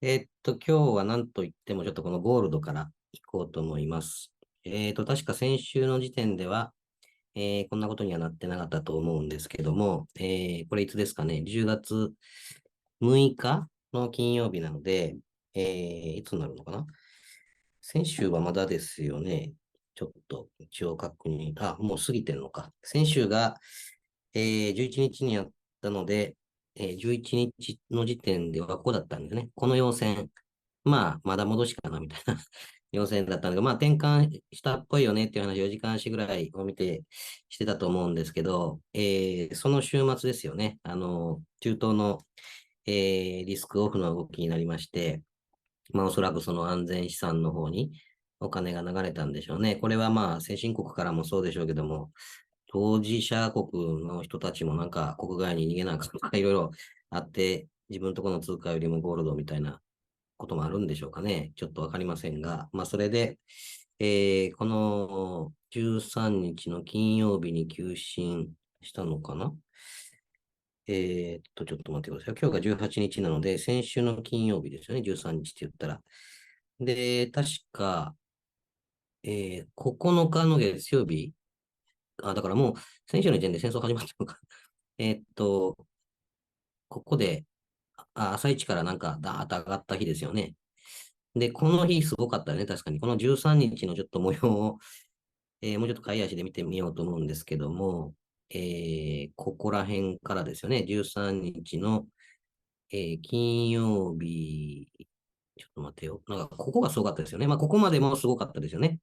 今日は何と言ってもちょっとこのゴールドから行こうと思います。確か先週の時点では、こんなことにはなってなかったと思うんですけども、これいつですかね、10月6日の金曜日なので、いつになるのかな。先週はまだですよね。ちょっと一応確認。あ、もう過ぎてるのか。先週が、11日にちにやったので、11日の時点ではここだったんですね。この要線。まあ、まだ戻しかな、みたいな要線だったんだけど、まあ、転換したっぽいよねっていう話を4時間足ぐらいを見てしてたと思うんですけど、その週末ですよね。中東の、リスクオフの動きになりまして、まあ、おそらくその安全資産の方にお金が流れたんでしょうね。これはまあ、先進国からもそうでしょうけども、当事者国の人たちもなんか国外に逃げなあかんとかいろいろあって、自分のところの通貨よりもゴールドみたいなこともあるんでしょうかね。ちょっとわかりませんが、まあ、それで、この13日の金曜日に急進したのかな。ちょっと待ってください。今日が18日なので、先週の金曜日ですよね。13日って言ったら。で、確か、9日の月曜日、あ、だからもう、先週の時点で戦争始まったのか。えーっと、ここで、朝一からなんか、ダーッと上がった日ですよね。で、この日すごかったね。確かに。この13日のちょっと模様を、もうちょっと買い足で見てみようと思うんですけども、ここら辺からですよね。13日の、金曜日、ちょっと待ってよ。なんか、ここがすごかったですよね。まあ、ここまでもすごかったですよね。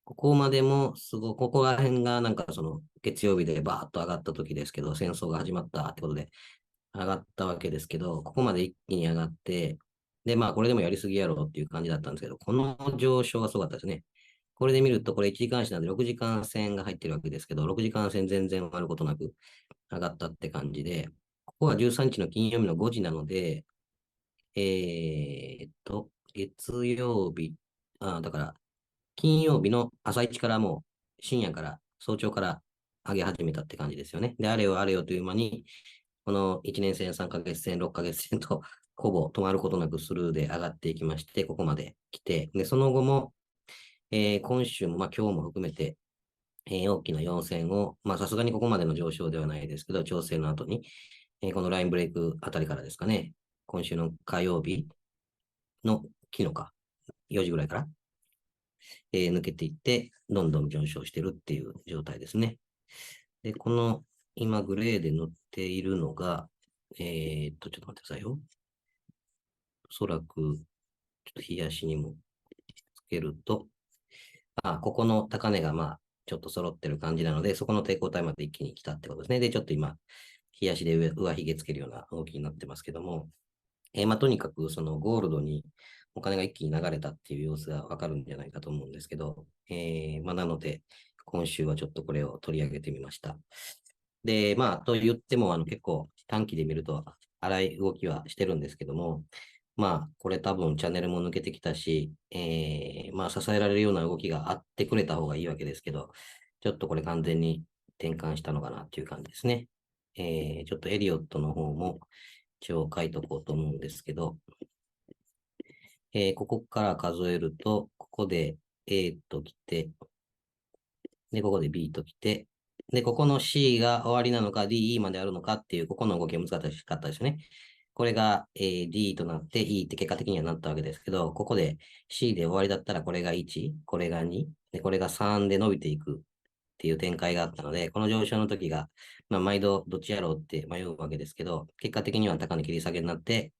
ここまでもここら辺がなんかその月曜日でバーッと上がった時ですけど、戦争が始まったってことで上がったわけですけど、ここまで一気に上がって、で、まあこれでもやりすぎやろうっていう感じだったんですけど、この上昇がすごかったですね。これで見ると、これ1時間足なんで6時間線が入ってるわけですけど、6時間線全然割ることなく上がったって感じで、ここは13日の金曜日の5時なので、月曜日、だから、金曜日の朝一からもう深夜から早朝から上げ始めたって感じですよね。で、あれよあれよという間に、この1年線、3ヶ月線、6ヶ月線とほぼ止まることなくスルーで上がっていきまして、ここまで来て、で、その後も、今週も、まあ今日も含めて、大きな陽線を、まあさすがにここまでの上昇ではないですけど、調整の後に、このラインブレイクあたりからですかね、今週の火曜日の昨日か、4時ぐらいから、抜けていって、どんどん上昇してるっていう状態ですね。で、この、今、グレーで塗っているのが、ちょっと待ってくださいよ。おそらく、ちょっと冷やしにもつけると、ここの高値が、まあ、ちょっと揃ってる感じなので、そこの抵抗体まで一気に来たってことですね。で、ちょっと今、冷やしで上髭つけるような動きになってますけども、まあ、とにかく、そのゴールドにお金が一気に流れたっていう様子がわかるんじゃないかと思うんですけど、まあ、なので、今週はちょっとこれを取り上げてみました。で、まあ、と言っても、結構短期で見ると荒い動きはしてるんですけども、まあ、これ多分チャンネルも抜けてきたし、まあ、支えられるような動きがあってくれた方がいいわけですけど、ちょっとこれ完全に転換したのかなっていう感じですね。ちょっとエリオットの方も一応書いとこうと思うんですけど、ここから数えると、ここで A と来て、で、ここで B と来て、で、ここの C が終わりなのか D、E まであるのかっていう、ここの動きが難しかったですね。これが、D となって E って結果的にはなったわけですけど、ここで C で終わりだったらこれが1、これが2、で、これが3で伸びていくっていう展開があったので、この上昇の時が、まあ、毎度どっちやろうって迷うわけですけど、結果的には高値切り下げになって、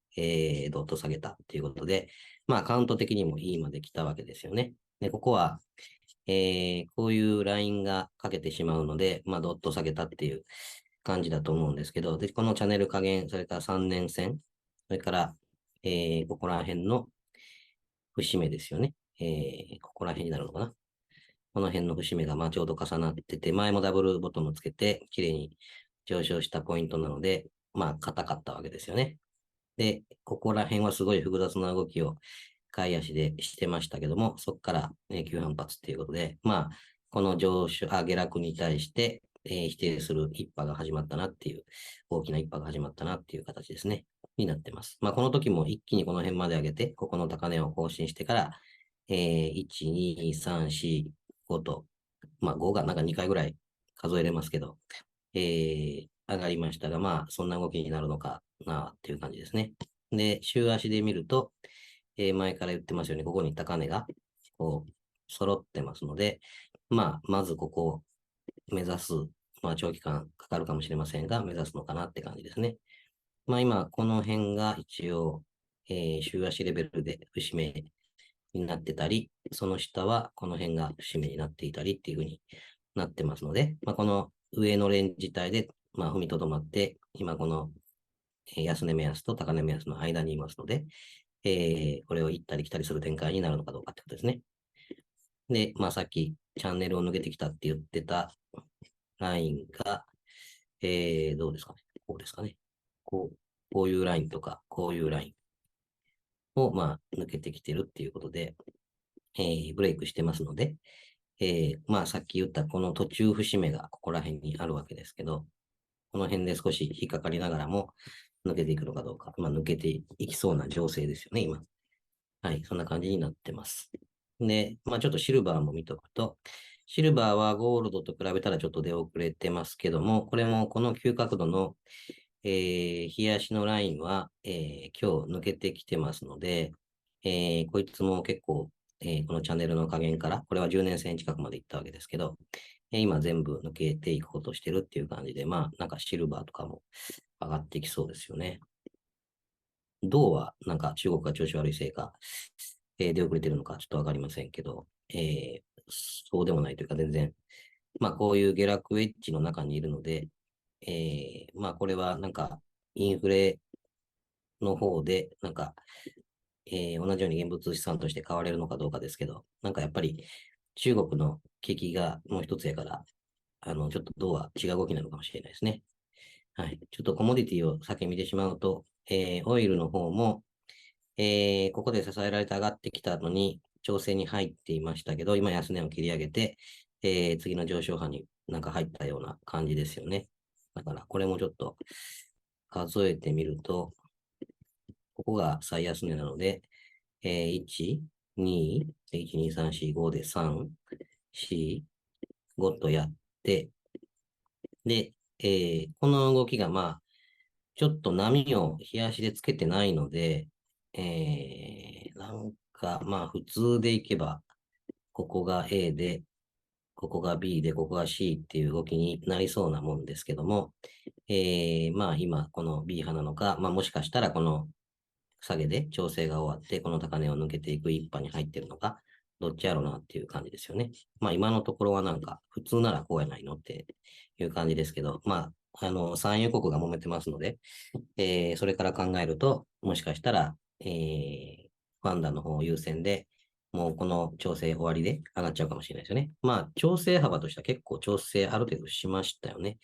ドット下げたっていうことで、まあ、カウント的にも E まで来たわけですよね。で、ここは、こういうラインがかけてしまうので、まあ、ドット下げたっていう感じだと思うんですけど、で、このチャンネル加減、それから3年線、それから、ここら辺の節目ですよね。ここら辺になるのかな。この辺の節目がまあちょうど重なってて、前もダブルボトムつけて、綺麗に上昇したポイントなので、まあ硬かったわけですよね。で、ここら辺はすごい複雑な動きを買い足でしてましたけども、そこから、急反発っていうことで、まあ、この下落に対して、否定する一波が始まったなっていう、大きな一波が始まったなっていう形ですね。になってます。まあ、この時も一気にこの辺まで上げて、ここの高値を更新してから、1、2、3、4、5と、まあ、5がなんか2回ぐらい数えれますけど、上がりましたが、まあ、そんな動きになるのかなっていう感じですね。で、週足で見ると、前から言ってますように、ここに高値が、こう、揃ってますので、まあ、まずここを目指す、まあ、長期間かかるかもしれませんが、目指すのかなって感じですね。まあ、今、この辺が一応、週足レベルで節目になってたり、その下はこの辺が節目になっていたりっていう風になってますので、まあ、この上のレンジ帯で、まあ、踏みとどまって、今この安値目安と高値目安の間にいますので、これを行ったり来たりする展開になるのかどうかってことですね。で、まあ、さっきチャンネルを抜けてきたって言ってたラインが、どうですかね。こうですかね。こういうラインとか、こういうラインを、まあ、抜けてきてるっていうことで、ブレイクしてますので、まあ、さっき言ったこの途中節目がここら辺にあるわけですけど、この辺で少し引っかかりながらも抜けていくのかどうか、まあ、抜けていきそうな情勢ですよね、今。はい、そんな感じになってます。で、まあ、ちょっとシルバーも見とくと、シルバーはゴールドと比べたらちょっと出遅れてますけども、これもこの急角度の、日足のラインは、今日抜けてきてますので、こいつも結構、このチャンネルの加減から、これは10年線近くまで行ったわけですけど、今全部抜けていくことしてるっていう感じで、まあ、なんかシルバーとかも上がってきそうですよね。銅はなんか中国が調子悪いせいか、出遅れてるのかちょっとわかりませんけど、そうでもないというか全然、まあこういう下落エッジの中にいるので、まあこれはなんかインフレの方で、なんか、同じように現物資産として買われるのかどうかですけど、なんかやっぱり中国の景気がもう一つやから、ちょっと銅は違う動きなのかもしれないですね。はい。ちょっとコモディティを先見てしまうと、オイルの方も、ここで支えられて上がってきたのに、調整に入っていましたけど、今安値を切り上げて、次の上昇波になんか入ったような感じですよね。だから、これもちょっと数えてみると、ここが最安値なので、1、2、1、2、3、4、5で3、4、5とやって、で、この動きがまあ、ちょっと波を日足でつけてないので、なんか、まあ、普通でいけば、ここが A で、ここが B で、ここが C っていう動きになりそうなもんですけども、まあ、今、この B 派なのか、まあ、もしかしたらこの下げで調整が終わって、この高値を抜けていく一波に入ってるのか、どっちやろうなっていう感じですよね。まあ、今のところはなんか、普通ならこうやないのっていう感じですけど、まあ、産油国が揉めてますので、それから考えると、もしかしたら、ファンダの方優先で、もうこの調整終わりで上がっちゃうかもしれないですよね。まあ、調整幅としては結構調整ある程度しましたよね。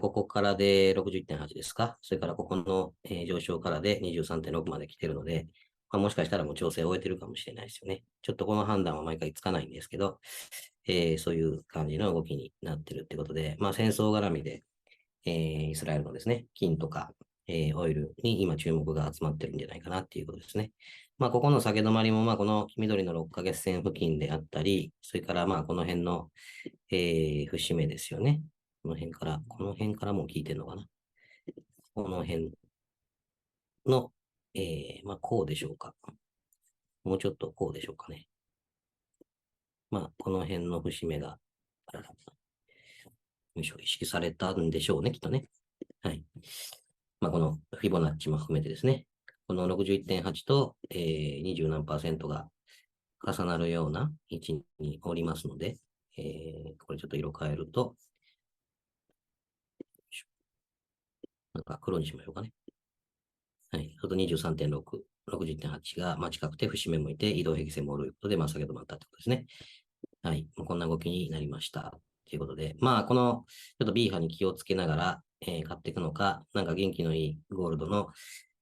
ここからで61.8ですか。それからここの、上昇からで23.6まで来てるので、まあ、もしかしたらもう調整を終えてるかもしれないですよね。ちょっとこの判断は毎回つかないんですけど、そういう感じの動きになってるってことで、まあ戦争絡みで、イスラエルのですね、金とか、オイルに今注目が集まってるんじゃないかなっていうことですね。まあ、ここの下げ止まりも、まあ、この黄緑の6ヶ月線付近であったり、それからまあ、この辺の、節目ですよね。この辺からも聞いてるのかな。この辺の、まあ、こうでしょうか。もうちょっとこうでしょうかね。まあ、この辺の節目が、あららよいしょ意識されたんでしょうね、きっとね。はい。まあ、このフィボナッチも含めてですね、この61.8と、20何パーセントが重なるような位置におりますので、これちょっと色変えると、なんか黒にしましょうかね。はい。あと23.6、60.8が、まあ、近くて節目向いて移動平均線もおるということで、まあ、先ほどもあったということですね。はい。こんな動きになりました。ということで、まあ、この、ちょっと B 波に気をつけながら、買っていくのか、なんか元気のいいゴールドの、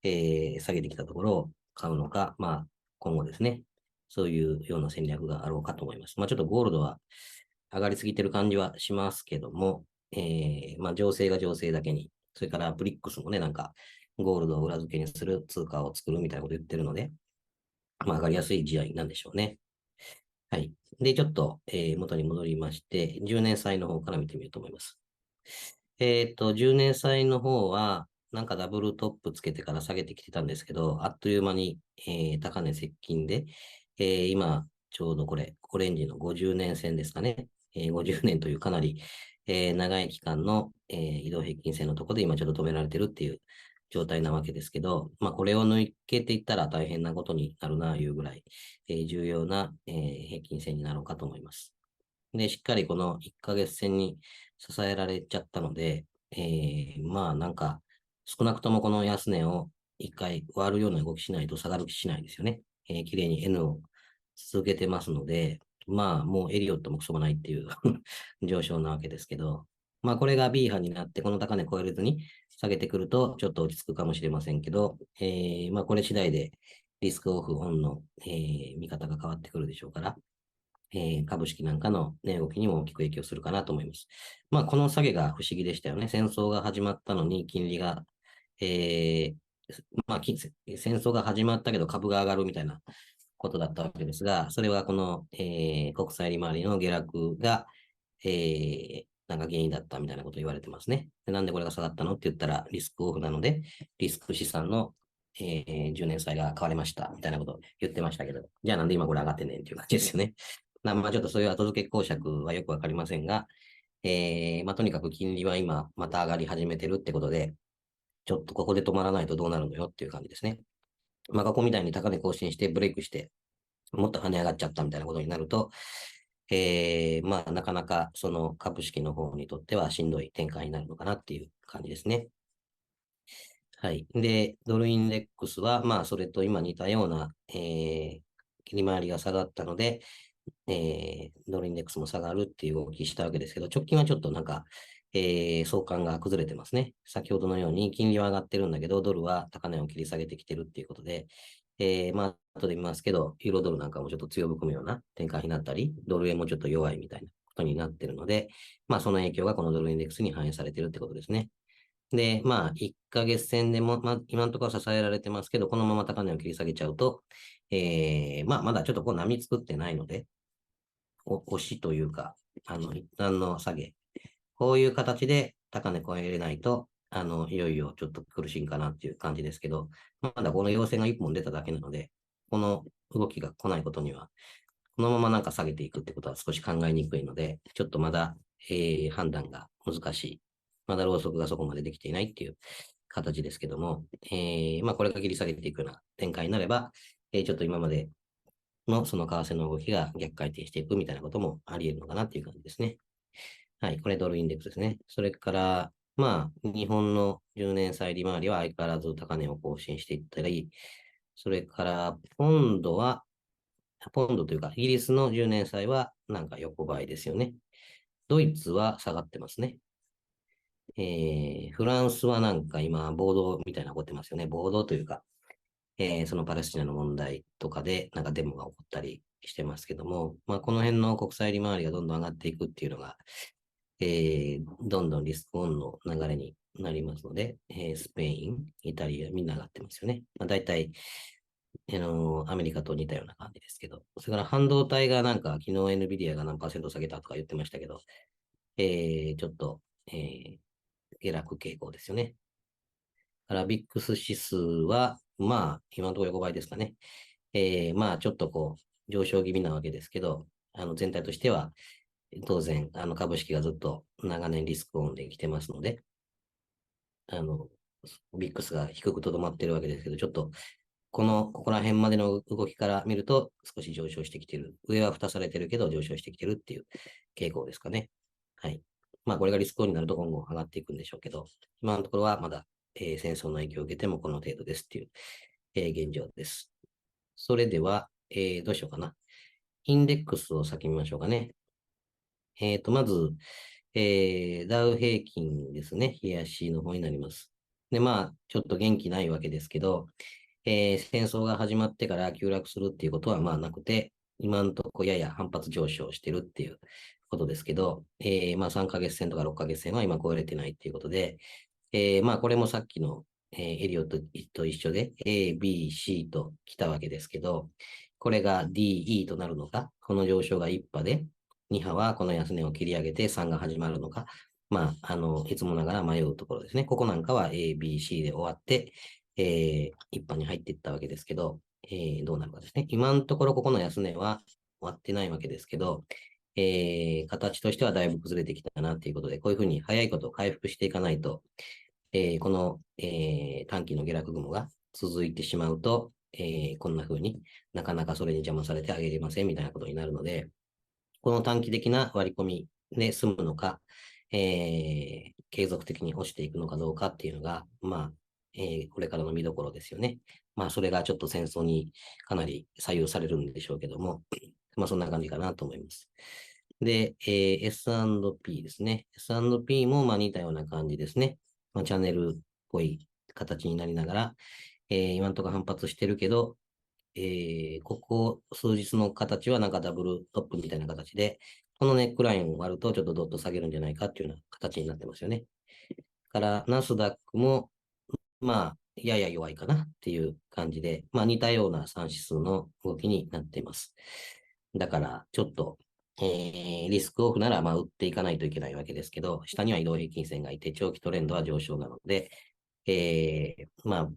下げてきたところを買うのか、まあ、今後ですね、そういうような戦略があろうかと思います。まあ、ちょっとゴールドは上がりすぎてる感じはしますけども、まあ、情勢が情勢だけに、それからブリックスもね、なんか、ゴールドを裏付けにする通貨を作るみたいなことを言ってるので、まあ、上がりやすい時代なんでしょうね。はい。で、ちょっと、元に戻りまして、10年債の方から見てみようと思います。10年債の方は、なんかダブルトップつけてから下げてきてたんですけど、あっという間に、高値接近で、今、ちょうどこれ、オレンジの50年線ですかね。50年というかなり、長い期間の、移動平均線のところで今ちょっと止められてるっていう状態なわけですけど、まあこれを抜けていったら大変なことになるな、いうぐらい、重要な、平均線になろうかと思います。で、しっかりこの1ヶ月線に支えられちゃったので、まあなんか、少なくともこの安値を1回割るような動きしないと下がる気しないですよね。綺麗に N を続けてますので、まあもうエリオットもクソもないっていう上昇なわけですけど、まあこれが B 波になってこの高値超えれずに下げてくるとちょっと落ち着くかもしれませんけど、まあこれ次第でリスクオフオンの、見方が変わってくるでしょうから、株式なんかの値動きにも大きく影響するかなと思います。まあ、この下げが不思議でしたよね。戦争が始まったのに金利が、えーまあ、戦争が始まったけど株が上がるみたいなことだったわけですが、それはこの、国債利回りの下落が、なんか原因だったみたいなことを言われてますね。でなんでこれが下がったのって言ったら、リスクオフなので、リスク資産の、10年債が買われましたみたいなことを言ってましたけど、じゃあなんで今これ上がってんねんっていう感じですよね。まあちょっとそういう後付け公爵はよくわかりませんが、まあとにかく金利は今また上がり始めてるってことで、ちょっとここで止まらないとどうなるのよっていう感じですね。まあここみたいに高値更新してブレイクして、もっと跳ね上がっちゃったみたいなことになると、まあなかなかその株式の方にとってはしんどい展開になるのかなっていう感じですね。はい。で、ドルインデックスは、まあそれと今似たような、利回りが下がったので、ドルインデックスも下がるっていう動きしたわけですけど、直近はちょっとなんか、相関が崩れてますね。先ほどのように金利は上がってるんだけど、ドルは高値を切り下げてきてるっていうことで、まあ、後で見ますけど、ユーロドルなんかもちょっと強含むような展開になったり、ドル円もちょっと弱いみたいなことになってるので、まあ、その影響がこのドルインデックスに反映されてるってことですね。で、まあ、1ヶ月線でも、まあ、今のところは支えられてますけど、このまま高値を切り下げちゃうと、まあ、まだちょっとこう波作ってないので、押しというか、一旦の下げ。こういう形で高値超えれないと、いよいよちょっと苦しいかなっていう感じですけど、まだこの陽線が1本出ただけなので、この動きが来ないことには、このままなんか下げていくってことは少し考えにくいので、ちょっとまだ、判断が難しい。まだローソクがそこまでできていないっていう形ですけども、まあこれが切り下げていくような展開になれば、ちょっと今までのその為替の動きが逆回転していくみたいなこともあり得るのかなっていう感じですね。はい、これドルインデックスですね。それから、まあ、日本の10年債利回りは相変わらず高値を更新していったり、それから、ポンドというか、イギリスの10年債はなんか横ばいですよね。ドイツは下がってますね。フランスはなんか今、暴動みたいな起こってますよね。暴動というか、そのパレスチナの問題とかで、なんかデモが起こったりしてますけども、まあ、この辺の国債利回りがどんどん上がっていくっていうのが、どんどんリスクオンの流れになりますので、スペイン、イタリア、みんな上がってますよね。まあ、大体、アメリカと似たような感じですけど、それから半導体がなんか、昨日 NVIDIA が何パーセント下げたとか言ってましたけど、ちょっと、下落傾向ですよね。からビックス指数は、まあ、今のところ横ばいですかね。まあ、ちょっとこう、上昇気味なわけですけど、全体としては、当然、株式がずっと長年リスクオンできてますので、あの、ビックスが低くとどまってるわけですけど、ちょっと、ここら辺までの動きから見ると、少し上昇してきてる。上は蓋されてるけど、上昇してきてるっていう傾向ですかね。はい。まあ、これがリスクオンになると今後上がっていくんでしょうけど、今のところはまだ、戦争の影響を受けてもこの程度ですっていう、現状です。それでは、どうしようかな。インデックスを先見ましょうかね。まず、ダウ平均ですね。冷やしの方になります。で、まあ、ちょっと元気ないわけですけど、戦争が始まってから急落するっていうことはまあなくて、今のところやや反発上昇してるっていうことですけど、まあ3ヶ月線とか6ヶ月線は今超えれてないっていうことで、まあこれもさっきのエリオットと一緒で A、B、C と来たわけですけど、これが D、E となるのか、この上昇が1波で、2波はこの安値を切り上げて3が始まるのか、まあ、いつもながら迷うところですね。ここなんかは A、B、C で終わって、1波に入っていったわけですけど、どうなるかですね。今のところここの安値は終わってないわけですけど、形としてはだいぶ崩れてきたなということで、こういうふうに早いこと回復していかないと、この、短期の下落雲が続いてしまうと、こんな風になかなかそれに邪魔されてあげれませんみたいなことになるので、この短期的な割り込みで済むのか、継続的に落ちていくのかどうかっていうのが、まあ、これからの見どころですよね。まあ、それがちょっと戦争にかなり左右されるんでしょうけども、まあ、そんな感じかなと思います。で、S&P ですね。S&P もまあ似たような感じですね。まあ、チャンネルっぽい形になりながら、今んところ反発してるけど、ここ数日の形はなんかダブルトップみたいな形で、このネックラインを割るとちょっとドッと下げるんじゃないかっていうような形になってますよね。から、ナスダックも、まあ、やや弱いかなっていう感じで、まあ似たような3指数の動きになっています。だから、ちょっと、リスクオフなら、まあ、売っていかないといけないわけですけど、下には移動平均線がいて、長期トレンドは上昇なので、まあ、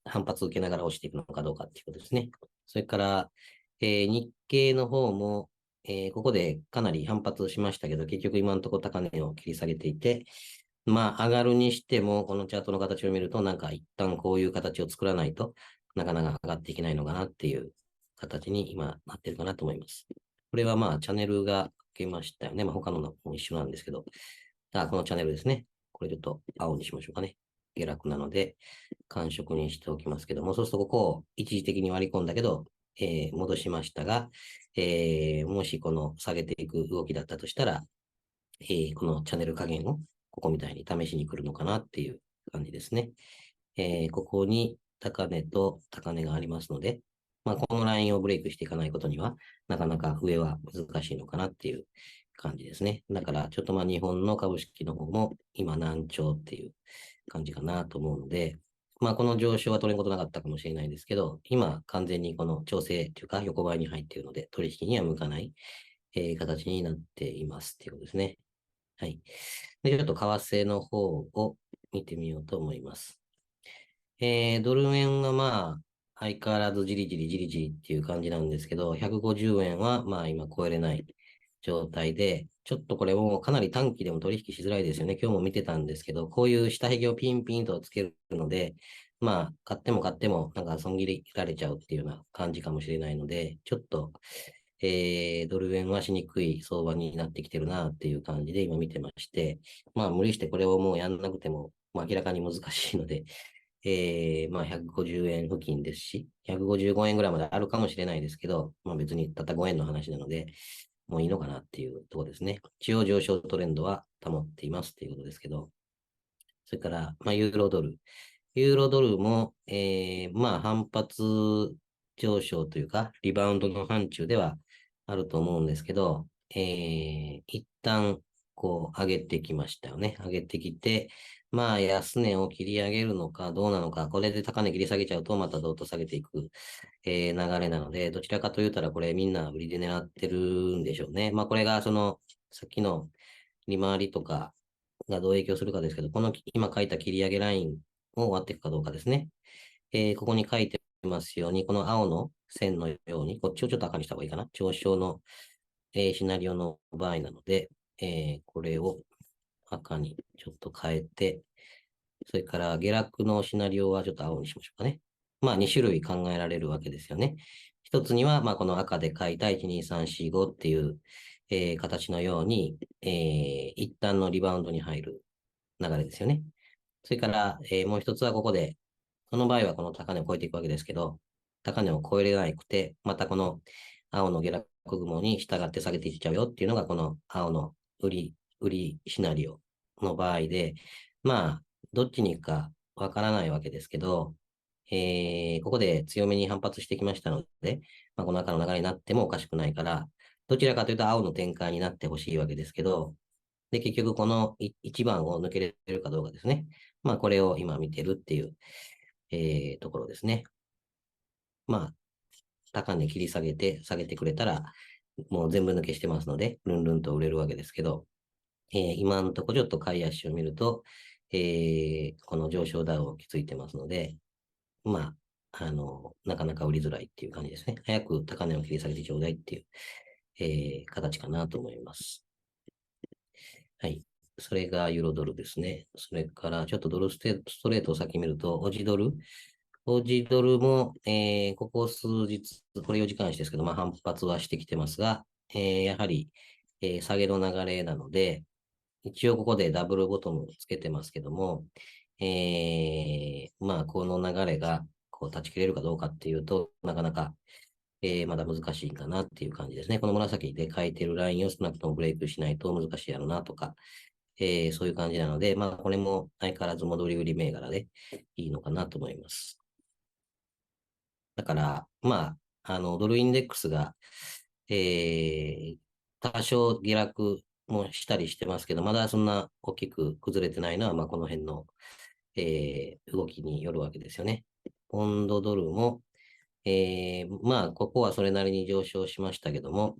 反発を受けながら落ちていくのかどうかっていうことですね。それから、日経の方も、ここでかなり反発しましたけど、結局今のところ高値を切り下げていて、まあ、上がるにしても、このチャートの形を見ると、なんか一旦こういう形を作らないとなかなか上がっていけないのかなっていう形に今なってるかなと思います。これはまあ、チャンネルが書けましたよね。まあ、他のも一緒なんですけど、このチャンネルですね。これちょっと青にしましょうかね。下落なので、感触にしておきますけども、そうするとここを一時的に割り込んだけど、戻しましたが、もしこの下げていく動きだったとしたら、このチャンネル加減をここみたいに試しに来るのかなっていう感じですね。ここに高値と高値がありますので、まあ、このラインをブレイクしていかないことには、なかなか上は難しいのかなっていう感じですね。だから、ちょっとまあ日本の株式の方も今難聴っていう感じかなと思うので、まあこの上昇は取れんことなかったかもしれないですけど、今完全にこの調整というか横ばいに入っているので、取引には向かない、形になっていますっていうことですね。はい。で、ちょっと為替の方を見てみようと思います。ドル円はまあ、相変わらずじりじりじりじりっていう感じなんですけど、150円はまあ今超えれない状態で、ちょっとこれもかなり短期でも取引しづらいですよね。今日も見てたんですけど、こういう下髭をピンピンとつけるので、まあ、買っても買ってもなんか損切りられちゃうっていうような感じかもしれないので、ちょっと、ドル円はしにくい相場になってきてるなっていう感じで今見てまして、まあ無理してこれをもうやんなくても、まあ明らかに難しいので、まあ150円付近ですし、155円ぐらいまであるかもしれないですけど、まあ別にたった5円の話なので、もういいのかなっていうところですね。中央上昇トレンドは保っていますっていうことですけど、それから、まあユーロドル。ユーロドルも、まあ反発上昇というか、リバウンドの範疇ではあると思うんですけど、一旦こう上げてきましたよね。上げてきて、まあ安値を切り上げるのかどうなのか、これで高値切り下げちゃうとまたどっと下げていく、流れなので、どちらかと言ったらこれみんな売りで狙ってるんでしょうね。まあこれがその、さっきの利回りとかがどう影響するかですけど、この今書いた切り上げラインを割っていくかどうかですね。ここに書いてますように、この青の線のように、こっちをちょっと赤にした方がいいかな。上昇の、シナリオの場合なので、これを赤にちょっと変えて、それから下落のシナリオはちょっと青にしましょうかね。まあ2種類考えられるわけですよね。一つには、まあこの赤で書いた1、2、3、4、5っていう、形のように、一旦のリバウンドに入る流れですよね。それから、もう一つはここで、その場合はこの高値を超えていくわけですけど、高値を超えれなくて、またこの青の下落雲に従って下げていっちゃうよっていうのが、この青の売りシナリオの場合で、まあ、どっちに行くかわからないわけですけど、ここで強めに反発してきましたので、まあ、この赤の流れになってもおかしくないから、どちらかというと青の展開になってほしいわけですけど、で、結局この1番を抜けれるかどうかですね。まあ、これを今見てるっていう、ところですね。まあ、高値切り下げて、下げてくれたら、もう全部抜けしてますので、ルンルンと売れるわけですけど、今のところちょっと買い足を見ると、この上昇ダウンを築いてますので、まあ、なかなか売りづらいっていう感じですね。早く高値を切り下げてちょうだいっていう、形かなと思います。はい。それがユーロドルですね。それから、ちょっとドルストレートを先見ると、オジドル。オジドルも、ここ数日、これ4時間足ですけど、まあ反発はしてきてますが、やはり、下げの流れなので、一応ここでダブルボトムをつけてますけども、まあこの流れがこう断ち切れるかどうかっていうと、なかなか、まだ難しいかなっていう感じですね。この紫で書いてるラインを少なくともブレイクしないと難しいやろうなとか、そういう感じなので、まあこれも相変わらず戻り売り銘柄でいいのかなと思います。だから、まあ、ドルインデックスが、えー、多少下落もしたりしてますけど、まだそんな大きく崩れてないのは、まあ、この辺の、動きによるわけですよね。ポンドドルも、まあ、ここはそれなりに上昇しましたけども、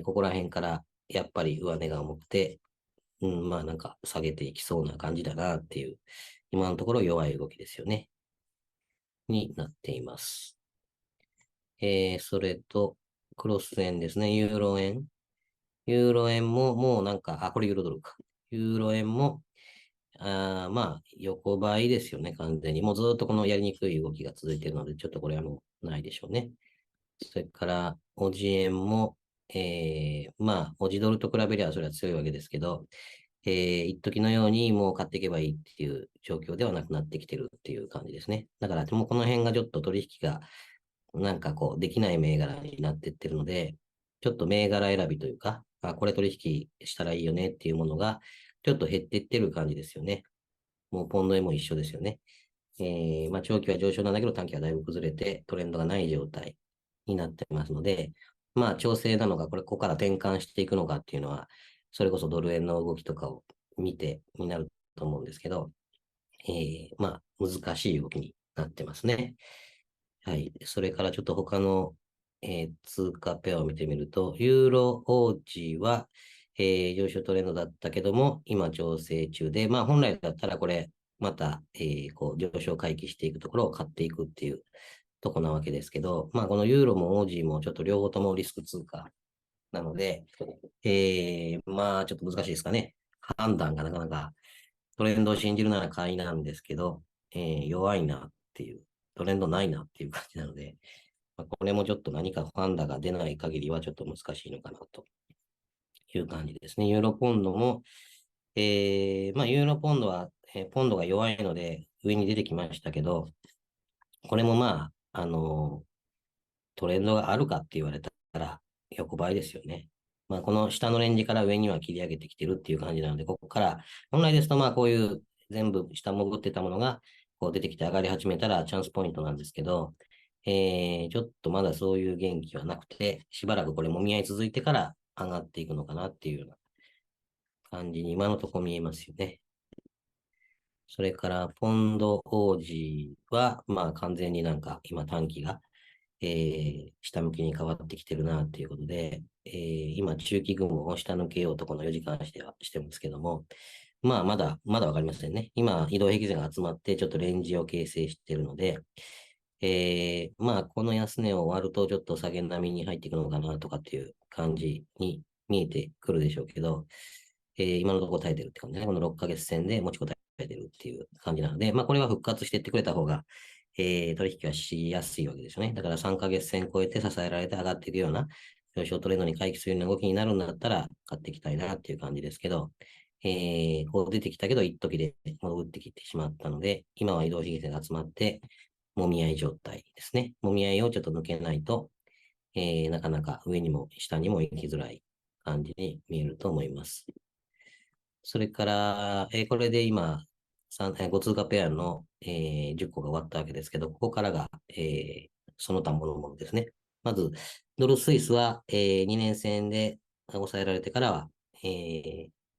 ここら辺からやっぱり上値が重くて、うん、まあなんか下げていきそうな感じだなっていう、今のところ弱い動きですよね。になっています。それと、クロス円ですね。ユーロ円。ユーロ円ももうなんか、これユーロドルか。ユーロ円も、まあ、横ばいですよね、完全に。もうずっとこのやりにくい動きが続いているので、ちょっとこれはもうないでしょうね。それから、オジ円も、まあ、オジドルと比べればそれは強いわけですけど、一時のようにもう買っていけばいいっていう状況ではなくなってきてるっていう感じですね。だから、もうこの辺がちょっと取引がなんかこう、できない銘柄になってってるので、ちょっと銘柄選びというか、これ取引したらいいよねっていうものが、ちょっと減っていってる感じですよね。もうポンド円も一緒ですよね。まあ、長期は上昇なんだけど短期はだいぶ崩れてトレンドがない状態になってますので、まあ、調整なのか、ここから転換していくのかっていうのは、それこそドル円の動きとかを見てになると思うんですけど、まあ、難しい動きになってますね。はい。それからちょっと他の、通貨ペアを見てみると、ユーロオーチは、上昇トレンドだったけども、今調整中で、まあ本来だったらこれ、また、こう上昇回帰していくところを買っていくっていうとこなわけですけど、まあこのユーロもオージーもちょっと両方ともリスク通貨なので、まあちょっと難しいですかね。判断がなかなかトレンドを信じるなら買いなんですけど、弱いなっていう、トレンドないなっていう感じなので、まあ、これもちょっと何かファンダが出ない限りはちょっと難しいのかなという感じですね。ユーロポンドも、まあ、ユーロポンドは、ポンドが弱いので上に出てきましたけど、これもまあ、トレンドがあるかって言われたら横ばいですよね。まあ、この下のレンジから上には切り上げてきてるっていう感じなので、ここから、本来ですとまあこういう全部下潜ってたものがこう出てきて上がり始めたらチャンスポイントなんですけど、ちょっとまだそういう元気はなくて、しばらくこれもみ合い続いてから上がっていくのかなっていうような感じに今のところ見えますよね。それから、ポンド王子は、まあ完全になんか今短期が、下向きに変わってきてるなっていうことで、今中期雲を下抜けようとこの4時間してはしてますけども、まあまだわかりませんね。今移動平均線が集まってちょっとレンジを形成しているので、まあこの安値を割るとちょっと下げ並みに入っていくのかなとかっていう感じに見えてくるでしょうけど、今のところ耐えてるって感じね。この6ヶ月線で持ちこたえてるっていう感じなので、まあこれは復活していってくれた方が、取引はしやすいわけですよね。だから3ヶ月線超えて支えられて上がっていくような上昇トレンドに回帰するような動きになるんだったら買っていきたいなっていう感じですけど、こう出てきたけど一時で戻ってきてしまったので、今は移動平均線が集まって、もみ合い状態ですね。もみ合いをちょっと抜けないと、なかなか上にも下にも行きづらい感じに見えると思います。それから、これで今、5通貨ペアの、10個が終わったわけですけど、ここからが、その他ものものですね。まず、ドルスイスは、2年線で抑えられてからは、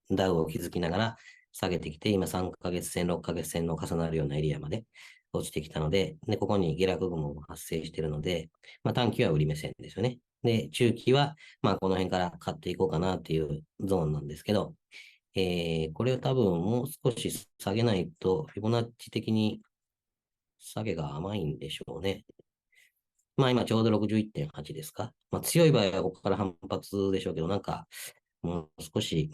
ダウを築きながら下げてきて、今3ヶ月線、6ヶ月線の重なるようなエリアまで落ちてきたので、で、ここに下落雲も発生しているので、まあ、短期は売り目線ですよね。で、中期は、まあ、この辺から買っていこうかなっていうゾーンなんですけど、これを多分もう少し下げないと、フィボナッチ的に下げが甘いんでしょうね。まあ今ちょうど61.8ですか。まあ強い場合はここから反発でしょうけど、なんかもう少し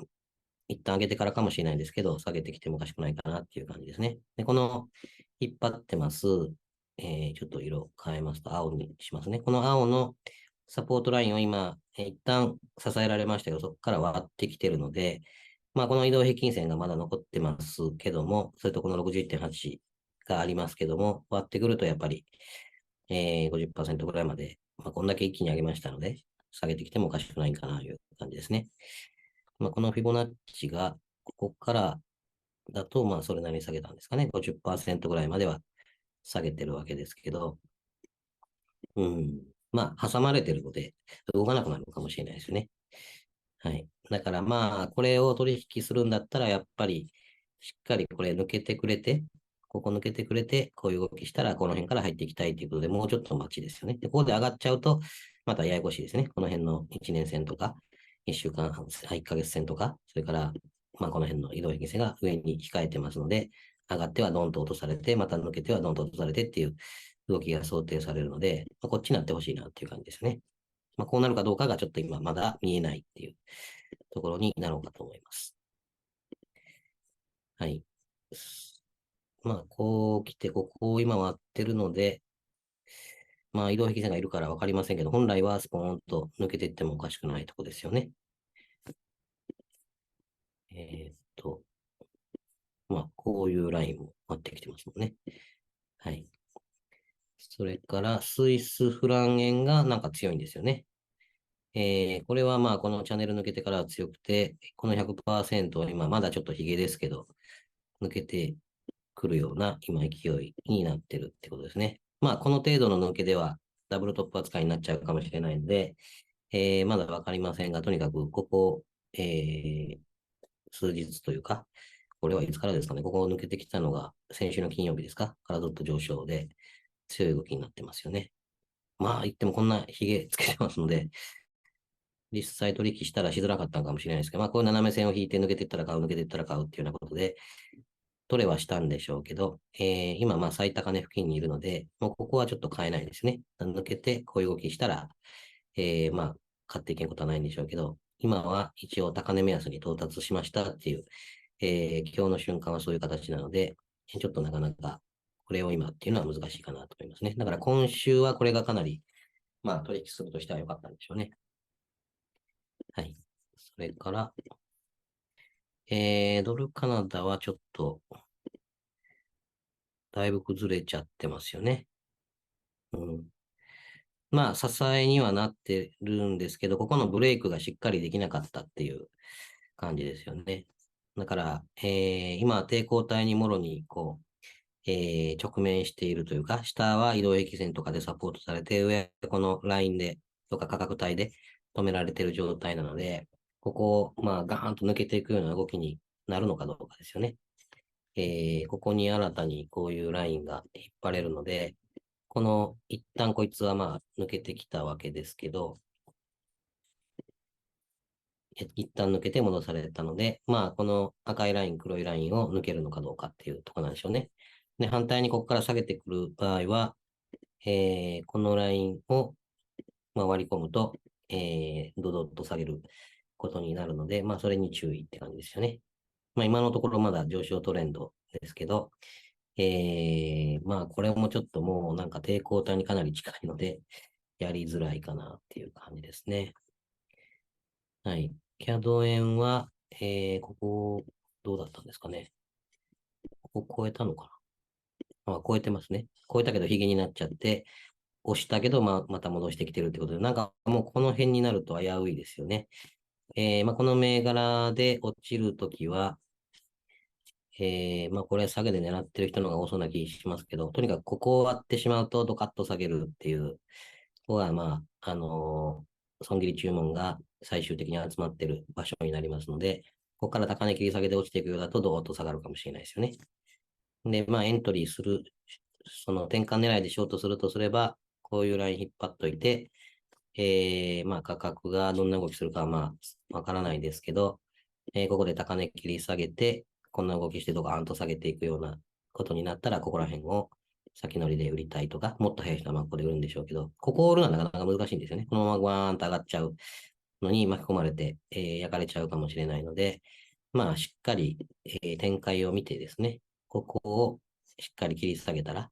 一旦上げてからかもしれないんですけど、下げてきてもおかしくないかなっていう感じですね。で、この引っ張ってます、ちょっと色変えますと青にしますね。この青のサポートラインを今、一旦支えられましたけど、そこから割ってきてるので、まあこの移動平均線がまだ残ってますけども、それとこの61.8がありますけども、割ってくるとやっぱり、50%ぐらいまで、まあ、こんだけ一気に上げましたので、下げてきてもおかしくないかなという感じですね。まあ、このフィボナッチが、ここからだと、まあ、それなりに下げたんですかね。50%ぐらいまでは下げてるわけですけど、うん。まあ、挟まれてるので、動かなくなるかもしれないですよね。はい。だからまあ、これを取引するんだったら、やっぱり、しっかりこれ抜けてくれて、ここ抜けてくれて、こういう動きしたら、この辺から入っていきたいということで、もうちょっと待ちですよね。で、ここで上がっちゃうと、またややこしいですね。この辺の1年線とか、1週間、1ヶ月線とか、それから、まあ、この辺の移動平均線が上に控えてますので、上がってはドンと落とされて、また抜けてはドンと落とされてっていう動きが想定されるので、まあ、こっちになってほしいなっていう感じですね。まあ、こうなるかどうかがちょっと今まだ見えないっていうところになろうかと思います。はい。まあ、こう来て、ここを今割ってるので、まあ、移動引き線がいるからわかりませんけど、本来はスポーンと抜けていってもおかしくないとこですよね。えーっと、まあ、こういうラインも割ってきてますもんね。はい。それから、スイスフラン円がなんか強いんですよね。これはまあ、このチャンネル抜けてからは強くて、この100%は今まだちょっとヒゲですけど、抜けてくるような今勢いになってるってことですね。まあ、この程度の抜けではダブルトップ扱いになっちゃうかもしれないので、まだわかりませんが、とにかくここ、数日というか、これはいつからですかね、ここを抜けてきたのが先週の金曜日ですかからずっと上昇で強い動きになってますよね。まあ言ってもこんなヒゲつけてますので、実際取引したらしづらかったのかもしれないですけど、まあこういう斜め線を引いて抜けていったら買う、抜けていったら買うっていうようなことで、取れはしたんでしょうけど、今まあ最高値付近にいるので、もうここはちょっと買えないですね。抜けてこういう動きしたら、まあ買っていけんことはないんでしょうけど、今は一応高値目安に到達しましたっていう、今日の瞬間はそういう形なので、ちょっとなかなかこれを今っていうのは難しいかなと思いますね。だから今週はこれがかなり、まあ取引するとしては良かったんでしょうね。はい。それから、ドルカナダはちょっと、だいぶ崩れちゃってますよね。うん。まあ、支えにはなってるんですけど、ここのブレイクがしっかりできなかったっていう感じですよね。だから、今、抵抗体にもろに、こう、直面しているというか、下は移動平均線とかでサポートされて、上はこのラインで、とか価格帯で止められている状態なので、ここを、まあ、ガーンと抜けていくような動きになるのかどうかですよね。ここに新たにこういうラインが引っ張れるので、この、一旦こいつはまあ抜けてきたわけですけど、一旦抜けて戻されたので、まあこの赤いライン、黒いラインを抜けるのかどうかっていうところなんでしょうね。で、反対にここから下げてくる場合は、このラインを、まあ、割り込むと、ドドッと下げることになるので、まあそれに注意って感じですよね。まあ今のところまだ上昇トレンドですけど、まあこれもちょっともうなんか抵抗体にかなり近いので、やりづらいかなっていう感じですね。はい。キャド円は、ここ、どうだったんですかね。ここ超えたのかな。あ、超えてますね。超えたけどヒゲになっちゃって、押したけど、まあ、また戻してきてるってことで、なんかもうこの辺になると危ういですよね。まあ、この銘柄で落ちるときは、まあ、これ下げで狙ってる人の方が多そうな気しますけど、とにかくここを割ってしまうとドカッと下げるっていう、ここが、まあ、損切り注文が最終的に集まってる場所になりますので、ここから高値切り下げで落ちていくようだと、ドーッと下がるかもしれないですよね。で、まあ、エントリーする、その転換狙いでショートするとすれば、こういうライン引っ張っといて、まあ、価格がどんな動きするかは、まあ、わからないですけど、ここで高値切り下げて、こんな動きしてドカーンと下げていくようなことになったら、ここら辺を先乗りで売りたいとか、もっと早い人はまあここで売るんでしょうけど、ここを売るのはなかなか難しいんですよね。このままグワーンと上がっちゃうのに巻き込まれて、焼かれちゃうかもしれないので、まあ、しっかり、展開を見てですね、ここをしっかり切り下げたら、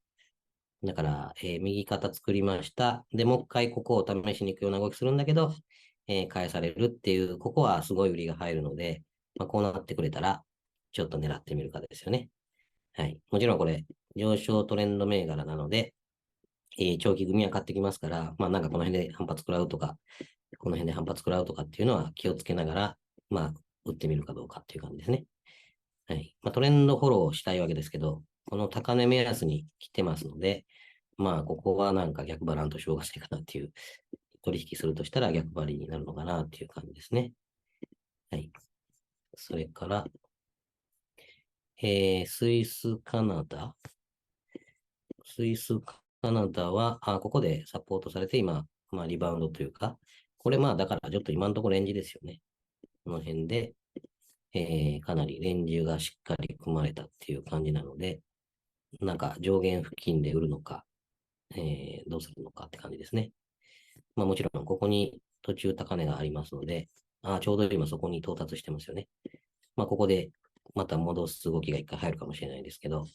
だから、右肩作りました。で、もう一回ここを試しに行くような動きするんだけど、返されるっていう、ここはすごい売りが入るので、まあ、こうなってくれたら、ちょっと狙ってみるかですよね。はい。もちろんこれ、上昇トレンド銘柄なので、長期組は買ってきますから、まあなんかこの辺で反発食らうとか、この辺で反発食らうとかっていうのは気をつけながら、まあ、打ってみるかどうかっていう感じですね。はい。まあ、トレンドフォローしたいわけですけど、この高値目安に来てますので、まあ、ここはなんか逆バランとしょうがないかなっていう、取引するとしたら逆張りになるのかなっていう感じですね。はい。それから、スイス、カナダ。スイス、カナダは、ここでサポートされて今、まあ、リバウンドというか、これまあ、だからちょっと今のところレンジですよね。この辺で、かなりレンジがしっかり組まれたっていう感じなので、なんか上限付近で売るのか、どうするのかって感じですね。まあもちろん、ここに途中高値がありますので、ちょうど今そこに到達してますよね。まあここでまた戻す動きが一回入るかもしれないですけど、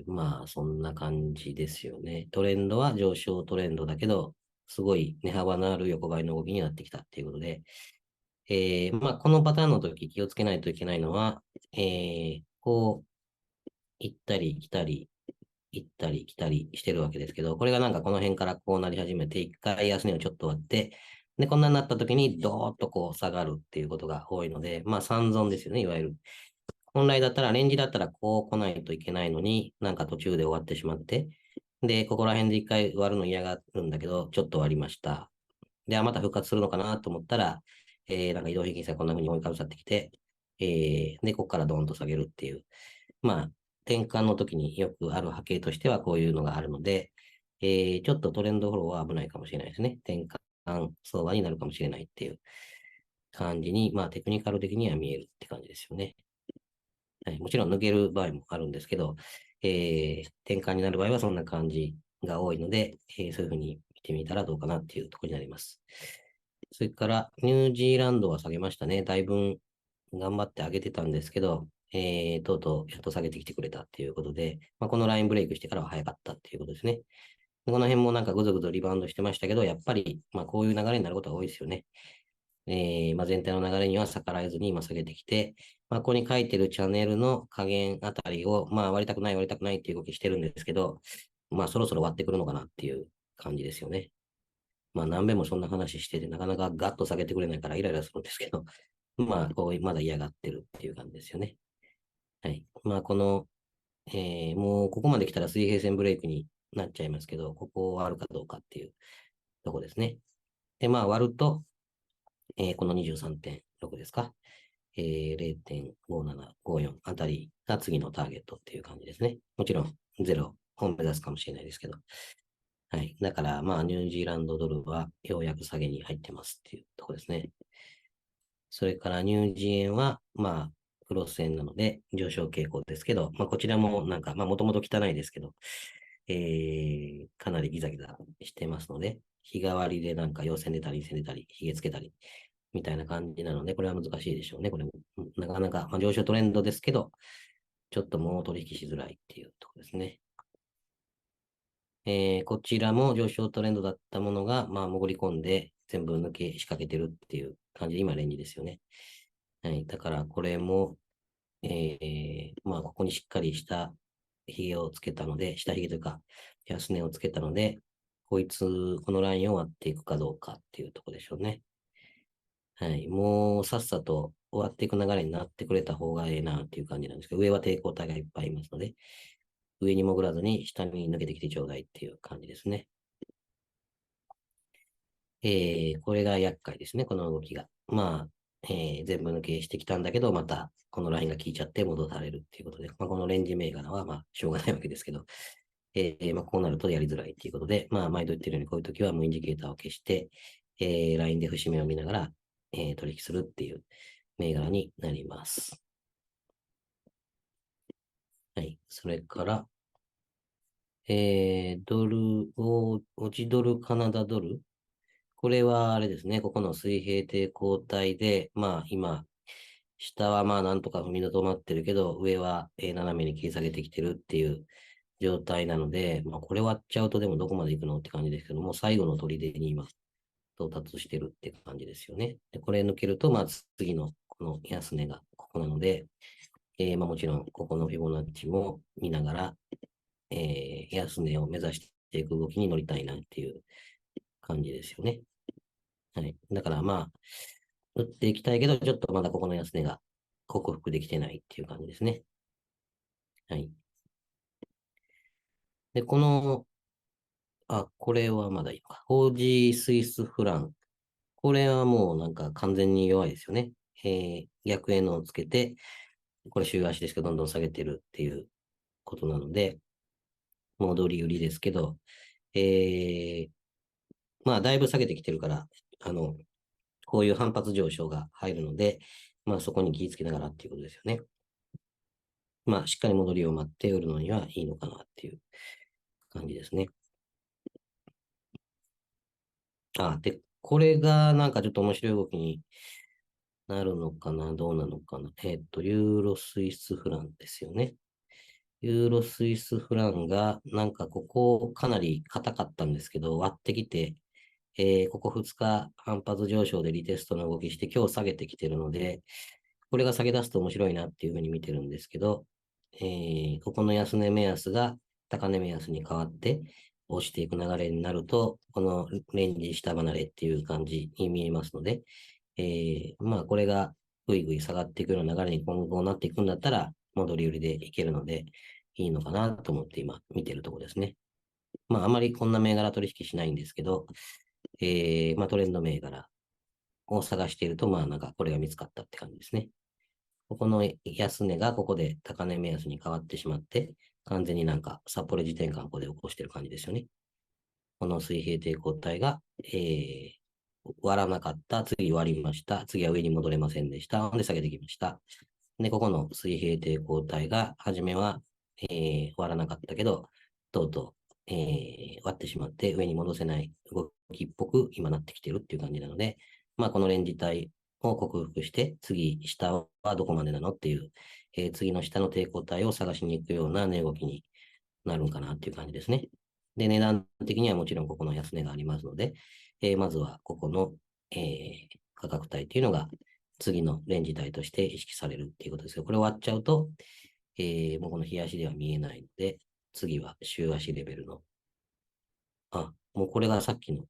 まあそんな感じですよね。トレンドは上昇トレンドだけど、すごい値幅のある横ばいの動きになってきたっていうことで、まあこのパターンの時気をつけないといけないのは、こう行ったり来たり行ったり来たりしてるわけですけど、これがなんかこの辺からこうなり始めて、一回安値をちょっと割って、で、こんなになった時にドーッとこう下がるっていうことが多いので、まあ三損ですよね、いわゆる。本来だったら、レンジだったらこう来ないといけないのに、なんか途中で終わってしまって、で、ここら辺で一回割るの嫌がるんだけど、ちょっと割りました。で、また復活するのかなと思ったら、なんか移動平均線こんな風に追いかぶさってきて、で、ここからドーンと下げるっていう。まあ、転換の時によくある波形としてはこういうのがあるので、ちょっとトレンドフォローは危ないかもしれないですね。転換相場になるかもしれないっていう感じに、まあテクニカル的には見えるって感じですよね。はい、もちろん抜ける場合もあるんですけど、転換になる場合はそんな感じが多いので、そういうふうに見てみたらどうかなっていうところになります。それから、ニュージーランドは下げましたね。だいぶ頑張って上げてたんですけど、とうとうやっと下げてきてくれたっていうことで、まあ、このラインブレイクしてからは早かったっていうことですね。この辺もなんかぐずぐずリバウンドしてましたけど、やっぱり、まあこういう流れになることが多いですよね。まあ、全体の流れには逆らえずに今下げてきて、まあ、ここに書いてるチャンネルの加減あたりを、まあ割りたくない割りたくないっていう動きしてるんですけど、まあそろそろ割ってくるのかなっていう感じですよね。まあ何べんもそんな話してて、なかなかガッと下げてくれないからイライラするんですけど、まあこう、まだ嫌がってるっていう感じですよね。はい。まあこの、もうここまで来たら水平線ブレイクになっちゃいますけど、ここを割るかどうかっていうとこですね。で、まあ割ると、この23.6ですか。0.5754あたりが次のターゲットっていう感じですね。もちろん、ゼロを目指すかもしれないですけど。はい。だから、まあ、ニュージーランドドルはようやく下げに入ってますっていうところですね。それからニュージー円は、まあ、クロス円なので上昇傾向ですけど、まあ、こちらもなんか、まあ、もともと汚いですけど、かなりギザギザしてますので、日替わりでなんか陽線出たり、陰線出たり、髭つけたり、みたいな感じなので、これは難しいでしょうね。これも、なかなか、まあ、上昇トレンドですけど、ちょっともう取引しづらいっていうところですね。こちらも上昇トレンドだったものが、まあ、潜り込んで全部抜け仕掛けてるっていう感じで、今、レンジですよね。はい。だから、これも、まあ、ここにしっかりした髭をつけたので、下髭というか、安値をつけたので、このラインを割っていくかどうかっていうところでしょうね。はい。もう、さっさと終わっていく流れになってくれた方がええなっていう感じなんですけど、上は抵抗体がいっぱいいますので、上に潜らずに下に抜けてきてちょうだいっていう感じですね。これが厄介ですね、この動きが。まあ、全部抜けしてきたんだけど、またこのラインが効いちゃって戻されるっていうことで、まあ、このレンジ銘柄はまあしょうがないわけですけど、まあ、こうなるとやりづらいっていうことで、まあ、毎度言ってるようにこういう時はもうインジケーターを消して、ラインで節目を見ながら、取引するっていう銘柄になります。はい。それから、ドル、オジドル、カナダドル。これはあれですね、ここの水平抵抗体で、まあ今、下はまあなんとか踏みとどまってるけど、上は斜めに切り下げてきてるっていう状態なので、まあこれ割っちゃうとでもどこまで行くのって感じですけども、最後の砦に今到達してるって感じですよね。で、これ抜けると、まあ次のこの安値がここなので、まあもちろんここのフィボナッチも見ながら、安値を目指していく動きに乗りたいなっていう感じですよね。はい。だからまあ、打っていきたいけど、ちょっとまだここの安値が克服できてないっていう感じですね。はい。で、これはまだいいのか。オージースイスフラン。これはもうなんか完全に弱いですよね。逆円のをつけて、これ週足ですけど、どんどん下げてるっていうことなので、戻り売りですけど、えー、まあ、だいぶ下げてきてるから、こういう反発上昇が入るので、まあ、そこに気をつけながらっていうことですよね。まあ、しっかり戻りを待って売るのにはいいのかなっていう感じですね。で、これがなんかちょっと面白い動きになるのかな、どうなのかな。ユーロスイスフランですよね。ユーロスイスフランが、なんかここかなり硬かったんですけど、割ってきて、ここ2日反発上昇でリテストの動きして、今日下げてきてるので、これが下げ出すと面白いなっていうふうに見てるんですけど、ここの安値目安が高値目安に変わって押していく流れになると、このレンジ下離れっていう感じに見えますので、まあこれがぐいぐい下がっていくような流れに今後なっていくんだったら、戻り売りでいけるのでいいのかなと思って今見てるところですね。まああまりこんな銘柄取引しないんですけど、まあトレンド銘柄を探していると、まあなんかこれが見つかったって感じですね。ここの安値がここで高値目安に変わってしまって、完全になんか札幌時転換ここで起こしてる感じですよね。この水平抵抗体が、割らなかった。次割りました。次は上に戻れませんでした。で、下げてきました。で、ここの水平抵抗体が、初めは、割らなかったけど、とうとう、割ってしまって上に戻せない動きっぽく今なってきてるっていう感じなので、まあ、このレンジ帯を克服して、次、下はどこまでなのっていう、次の下の抵抗体を探しに行くような値動きになるんかなっていう感じですね。で、値段的にはもちろんここの安値がありますので、まずはここの、価格帯っていうのが次のレンジ帯として意識されるっていうことですけど、これ終わっちゃうと、もうこの日足では見えないので、次は週足レベルの、もうこれがさっきの、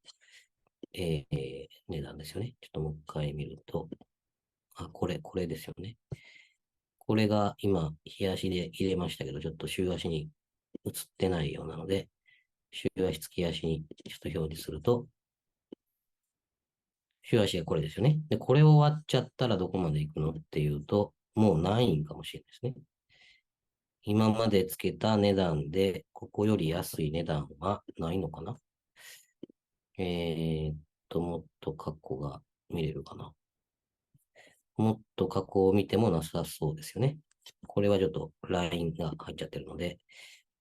値段ですよね。ちょっともう一回見ると、これですよね。これが今、日足で入れましたけど、ちょっと週足に映ってないようなので、週足、月足にちょっと表示すると、週足がこれですよね。で、これを割っちゃったらどこまで行くのっていうと、もうないんかもしれないですね。今までつけた値段で、ここより安い値段はないのかな。もっと過去が見れるかな。もっと過去を見てもなさそうですよね。これはちょっとラインが入っちゃってるので、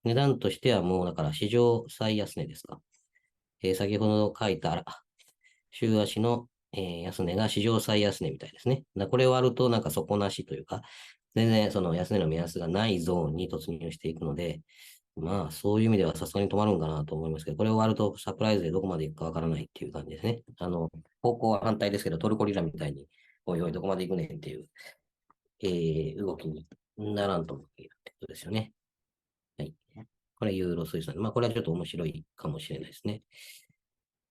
値段としてはもうだから史上最安値ですか。先ほど書いた週足の、安値が史上最安値みたいですね。これを割るとなんか底なしというか、全然その安値の目安がないゾーンに突入していくので、まあそういう意味ではさすがに止まるんかなと思いますけど、これを割るとサプライズでどこまで行くかわからないっていう感じですね。方向は反対ですけど、トルコリラみたいに、おいおいどこまで行くねんっていう、動きにならんと思っているってことですよね。はい。これユーロスイスなんで、まあこれはちょっと面白いかもしれないですね。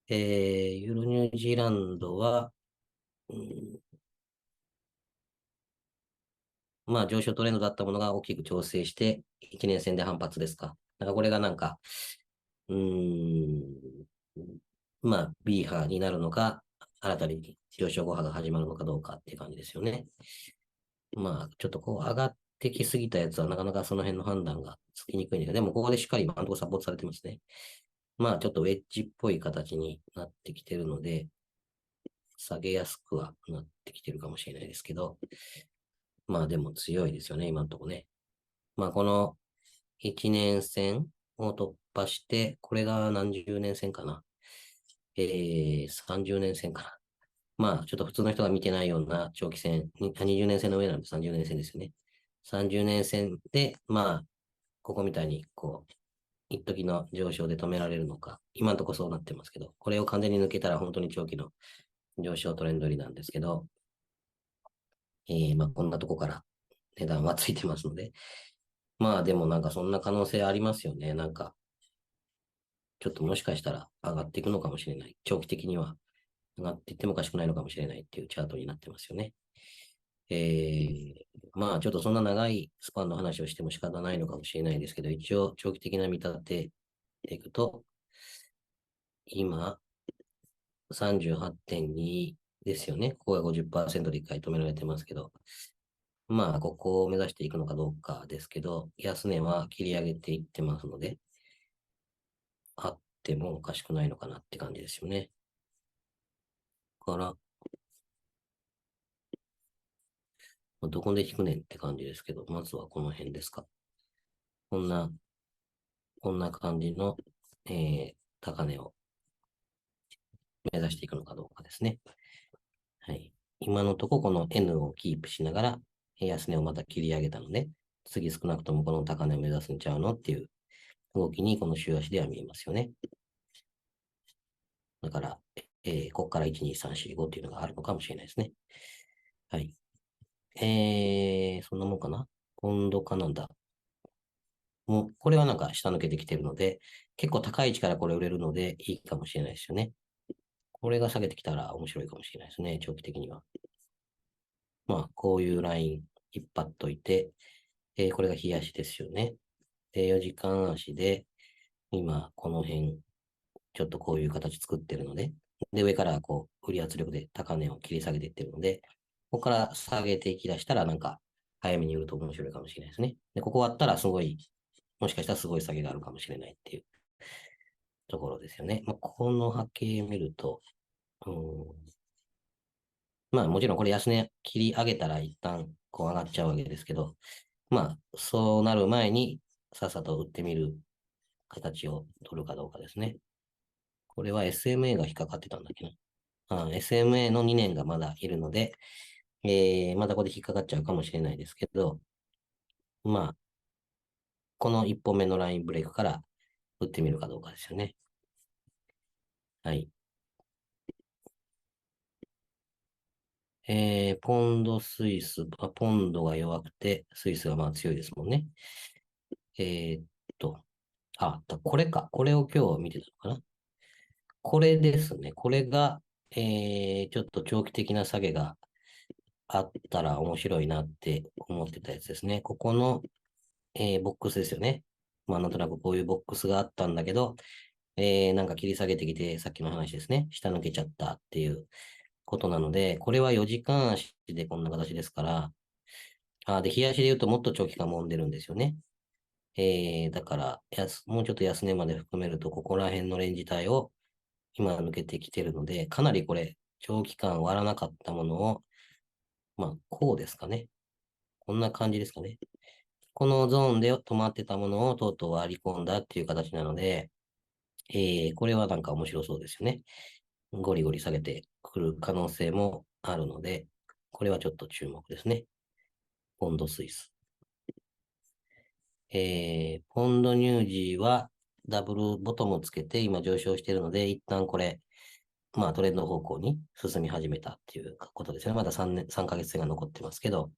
ユーロニュージーランドは、うん、まあ上昇トレンドだったものが大きく調整して、1年線で反発ですか。なんかこれがなんか、うーん、まあ B 波になるのか、新たに上昇後波が始まるのかどうかっていう感じですよね。まあ、ちょっとこう上がってきすぎたやつはなかなかその辺の判断がつきにくいんだけど、でもここでしっかり今のところサポートされてますね。まあ、ちょっとウェッジっぽい形になってきてるので、下げやすくはなってきてるかもしれないですけど、まあでも強いですよね、今のところね。まあこの1年線を突破して、これが何十年線かな。30年線かな。まあちょっと普通の人が見てないような長期線、20年線の上なんで30年線ですよね。30年線で、まあ、ここみたいに、こう、一時の上昇で止められるのか。今のところそうなってますけど、これを完全に抜けたら本当に長期の上昇トレンド入りなんですけど、まあこんなとこから値段はついてますので、まあでもなんかそんな可能性ありますよね。なんか、ちょっともしかしたら上がっていくのかもしれない。長期的には上がっていってもおかしくないのかもしれないっていうチャートになってますよね。まあちょっとそんな長いスパンの話をしても仕方ないのかもしれないですけど、一応長期的な見立てでいくと、今38.2ですよね。ここが50%で一回止められてますけど、まあここを目指していくのかどうかですけど、安値は切り上げていってますので、あってもおかしくないのかなって感じですよね。から、どこで引くねんって感じですけど、まずはこの辺ですか。こんな、こんな感じの、高値を目指していくのかどうかですね。はい。今のところこの N をキープしながら、安値をまた切り上げたので、次少なくともこの高値を目指すんちゃうのっていう動きにこの週足では見えますよね。だから、ここから1、2、3、4、5っていうのがあるのかもしれないですね。はい。そんなもんかな。今度カナダ。もう、これはなんか下抜けてきてるので、結構高い位置からこれ売れるのでいいかもしれないですよね。これが下げてきたら面白いかもしれないですね、長期的には。まあ、こういうライン引っ張っといて、これが日足ですよね。で、4時間足で、今、この辺、ちょっとこういう形作ってるので、で、上からこう、売り圧力で高値を切り下げていってるので、ここから下げていき出したら、なんか、早めに売ると面白いかもしれないですね。で、ここ割ったらすごい、もしかしたらすごい下げがあるかもしれないっていうところですよね。まあ、この波形見ると、うん、まあもちろんこれ安値切り上げたら一旦こう上がっちゃうわけですけど、まあそうなる前にさっさと売ってみる形を取るかどうかですね。これは SMA が引っかかってたんだっけな。SMA の2年がまだいるので、まだここで引っかかっちゃうかもしれないですけど、まあ、この1本目のラインブレイクから打ってみるかどうかですよね。はい。ポンドスイス、ポンドが弱くて、スイスがまあ強いですもんね。えーっと、これか。これを今日見てたのかな。これですね。これが、ちょっと長期的な下げがあったら面白いなって思ってたやつですね。ここの、ボックスですよね。まあ、なんとなくこういうボックスがあったんだけど、なんか切り下げてきて、さっきの話ですね。下抜けちゃったっていうことなので、これは4時間足でこんな形ですから、で、日足で言うともっと長期間揉んでるんですよね。だから、もうちょっと安値まで含めると、ここら辺のレンジ帯を今抜けてきてるので、かなりこれ、長期間割らなかったものを、まあ、こうですかね。こんな感じですかね。このゾーンで止まってたものをとうとう割り込んだっていう形なので、これはなんか面白そうですよね。ゴリゴリ下げてくる可能性もあるので、これはちょっと注目ですね。ポンドスイス。ポンドニュージーはダブルボトムをつけて今上昇しているので、一旦これ、まあトレンド方向に進み始めたっていうことですね。まだ3年、3ヶ月が残ってますけど、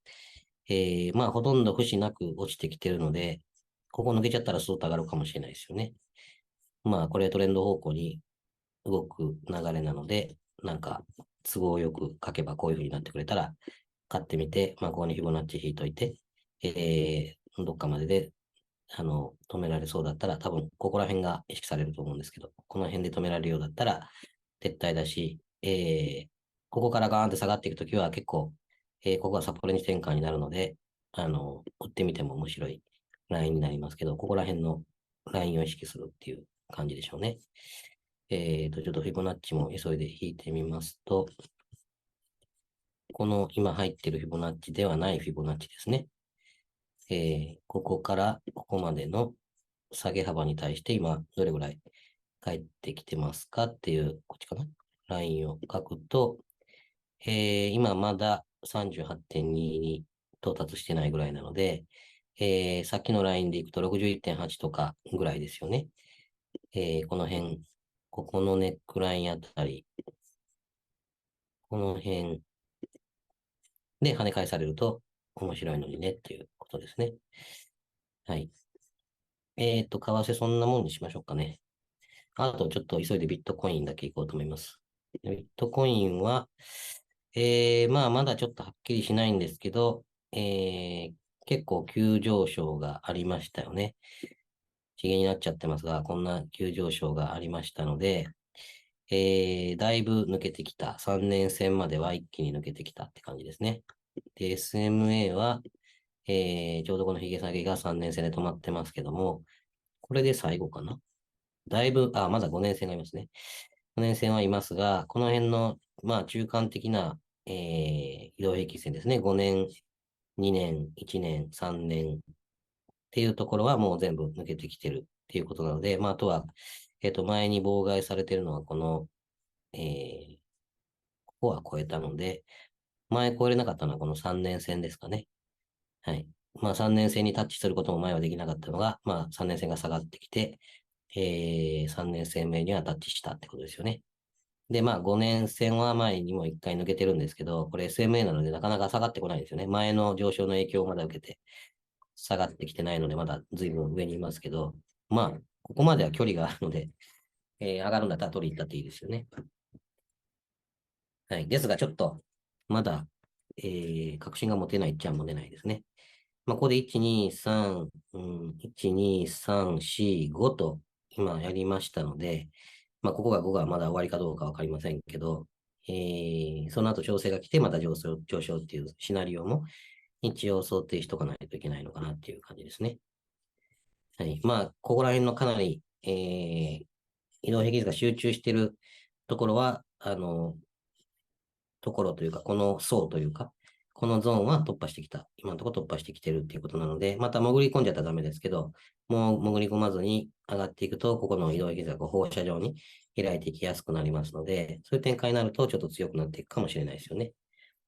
まあほとんど節なく落ちてきてるので、ここ抜けちゃったらスーッと上がるかもしれないですよね。まあこれトレンド方向に動く流れなので、なんか都合よく書けばこういう風になってくれたら、買ってみて、まあここにフィボナッチ引いといて、どっかまでで止められそうだったら、多分、ここら辺が意識されると思うんですけど、この辺で止められるようだったら、撤退だし、えーここからガーンって下がっていくときは結構、ここがサポレンジ転換になるので、打ってみても面白いラインになりますけど、ここら辺のラインを意識するっていう感じでしょうね。ちょっとフィボナッチも急いで引いてみますと、この今入っているフィボナッチではないフィボナッチですね。ここからここまでの下げ幅に対して今どれぐらい返ってきてますかっていう、こっちかなラインを書くと、今まだ38.2に到達してないぐらいなので、さっきのラインでいくと61.8とかぐらいですよね。この辺、ここのネックラインあたり、この辺で跳ね返されると面白いのにねっていうことですね。はい。為替そんなもんにしましょうかね。あとちょっと急いでビットコインだけいこうと思います。ビットコインは、まあまだちょっとはっきりしないんですけど、結構急上昇がありましたよね。地毛になっちゃってますが、こんな急上昇がありましたので、だいぶ抜けてきた。3年線までは一気に抜けてきたって感じですね。で、SMA は、ちょうどこのヒゲ下げが3年線で止まってますけども、これで最後かな。だいぶ、まだ5年線がいますね。5年線はいますが、この辺の、まあ、中間的な、移動平均線ですね。5年、2年、1年、3年っていうところはもう全部抜けてきてるっていうことなので、まあ、あとは、前に妨害されているのはこの、ここは超えたので、前超えれなかったのはこの3年線ですかね。はい。まあ3年線にタッチすることも前はできなかったのが、まあ3年線が下がってきて、3年線目にはタッチしたってことですよね。で、まあ5年線は前にも1回抜けてるんですけど、これ SMA なのでなかなか下がってこないんですよね。前の上昇の影響をまだ受けて下がってきてないので、まだ随分上にいますけど、まあ、ここまでは距離があるので、上がるんだったら取りに行ったっていいですよね。はい。ですが、ちょっと、まだ、確信が持てないっちゃ持てないですね。まあ、ここで1、2、3、1、2、3、4、5と今やりましたので、まあ、ここが5がまだ終わりかどうかわかりませんけど、その後調整が来てまた上昇っていうシナリオも一応想定しとかないといけないのかなっていう感じですね。はい。まあ、ここら辺のかなり、移動平均図が集中しているところは、ところというか、この層というか、このゾーンは突破してきた。今のところ突破してきてるっていうことなので、また潜り込んじゃったらダメですけど、もう潜り込まずに上がっていくと、ここの移動平均線が放射状に開いていきやすくなりますので、そういう展開になるとちょっと強くなっていくかもしれないですよね。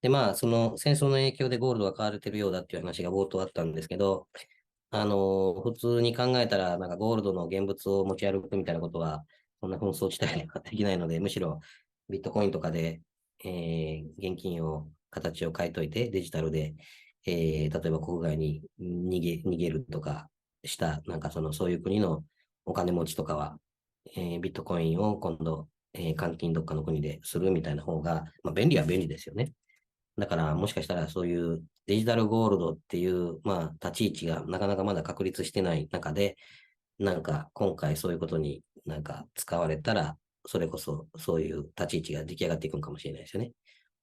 で、まあ、その戦争の影響でゴールドが買われてるようだっていう話が冒頭あったんですけど、普通に考えたら、なんかゴールドの現物を持ち歩くみたいなことは、そんな紛争地帯ではできないので、むしろビットコインとかで、現金を、形を変えといて、デジタルで、例えば国外に逃げるとかした、なんかそういう国のお金持ちとかは、ビットコインを今度、換金どっかの国でするみたいな方が、まあ、便利は便利ですよね。だから、もしかしたらそういうデジタルゴールドっていう、まあ、立ち位置がなかなかまだ確立してない中で、なんか今回そういうことになんか使われたら、それこそそういう立ち位置が出来上がっていくのかもしれないですよね。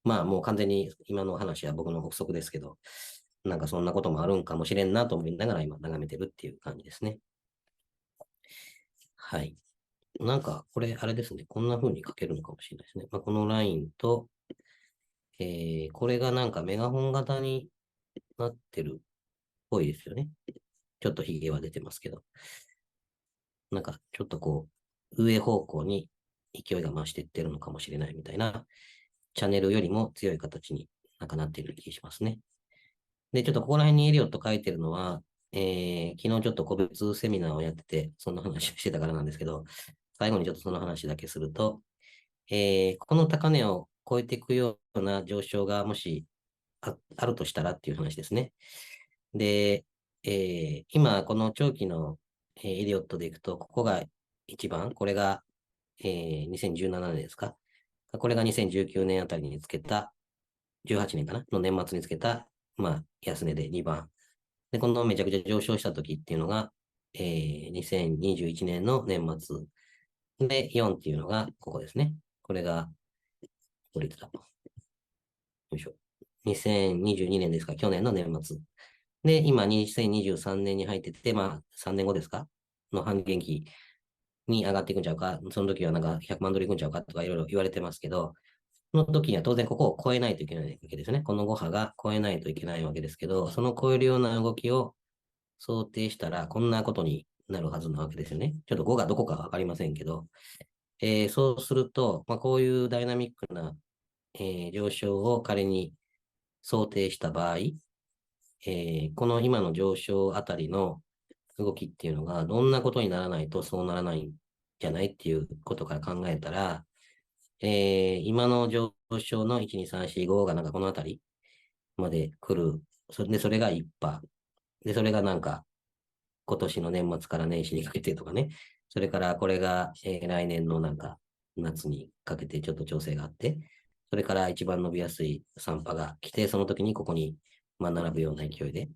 まあもう完全に今の話は僕の憶測ですけど、なんかそんなこともあるんかもしれんなと思いながら今眺めてるっていう感じですね。はい。なんかこれあれですね。こんな風に書けるのかもしれないですね。まあ、このラインと、これがなんかメガホン型になってるっぽいですよね。ちょっとヒゲは出てますけど。なんかちょっとこう、上方向に勢いが増していってるのかもしれないみたいな、チャンネルよりも強い形になんかなっている気がしますね。で、ちょっとここら辺にエリオット書いてるのは、昨日ちょっと個別セミナーをやってて、そんな話をしてたからなんですけど、最後にちょっとその話だけすると、この高値を超えていくような上昇がもしあるとしたらっていう話ですね。で、今、この長期の、エリオットでいくと、ここが一番、これが、2017年ですか。これが2019年あたりにつけた、18年かなの年末につけた、まあ、安値で2番。で、このめちゃくちゃ上昇した時っていうのが、2021年の年末。で、4っていうのが、ここですね。これが、どれだ。よいしょ。2022年ですか、去年の年末。で、今、2023年に入ってて、まあ、3年後ですかの半減期に上がっていくんちゃうか、その時はなんか100万ドルいくんちゃうかとかいろいろ言われてますけど、その時には当然ここを超えないといけないわけですね。この5波が超えないといけないわけですけど、その超えるような動きを想定したら、こんなことになるはずなわけですよね。ちょっと5がどこかわかりませんけど、そうすると、まあ、こういうダイナミックな、上昇を仮に想定した場合、この今の上昇あたりの動きっていうのが、どんなことにならないとそうならないんじゃないっていうことから考えたら、今の上昇の1、2、3、4、5がなんかこのあたりまで来る。それが1%。で、それがなんか今年の年末から年始にかけてとかね。それからこれが、来年のなんか夏にかけてちょっと調整があって、それから一番伸びやすい3波が来て、その時にここに、まあ、並ぶような勢いで、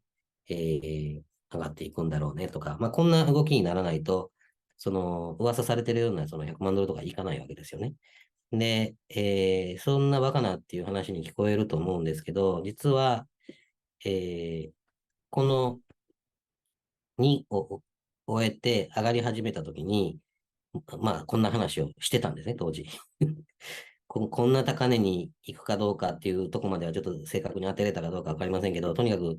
上がっていくんだろうねとか、まあ、こんな動きにならないと、その噂されてるようなその100万ドルとかいかないわけですよね。で、そんなバカなっていう話に聞こえると思うんですけど、実は、えーこの2を終えて上がり始めたときに、まあ、こんな話をしてたんですね、当時。こんな高値に行くかどうかっていうところまではちょっと正確に当てれたかどうかわかりませんけど、とにかく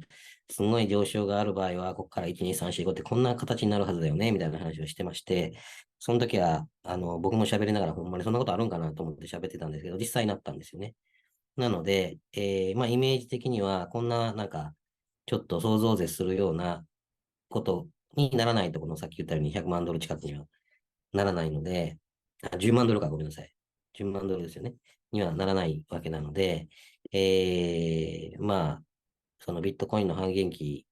すごい上昇がある場合は、ここから1、2、3、4、5ってこんな形になるはずだよね、みたいな話をしてまして、その時は、僕も喋りながらほんまにそんなことあるんかなと思って喋ってたんですけど、実際になったんですよね。なので、まあ、イメージ的には、こんな、なんか、ちょっと想像を絶するようなことにならないと、このさっき言ったように100万ドル近くにはならないので、10万ドルか、ごめんなさい。10万ドルですよね。にはならないわけなので、まあ、そのビットコインの半減期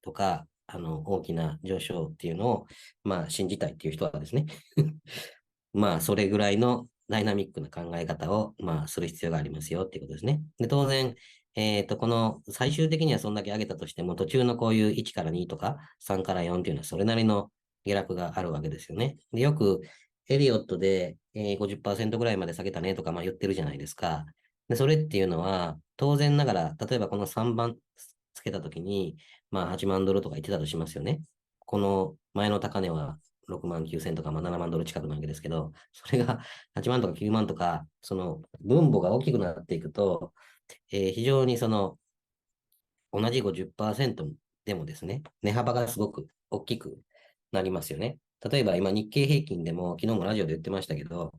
とか、大きな上昇っていうのを、まあ、信じたいっていう人はですね、まあ、それぐらいのダイナミックな考え方を、まあ、する必要がありますよっていうことですね。で、当然、この最終的にはそんだけ上げたとしても、途中のこういう1から2とか3から4っていうのはそれなりの下落があるわけですよね。で、よくエリオットで、50%ぐらいまで下げたねとか、まあ言ってるじゃないですか。で、それっていうのは、当然ながら、例えばこの3番つけたときに、まあ8万ドルとか言ってたとしますよね。この前の高値は6万9千とか、まあ、7万ドル近くなわけですけど、それが8万とか9万とか、その分母が大きくなっていくと、非常にその同じ50%でもですね、値幅がすごく大きくなりますよね。例えば今日経平均でも昨日もラジオで言ってましたけど、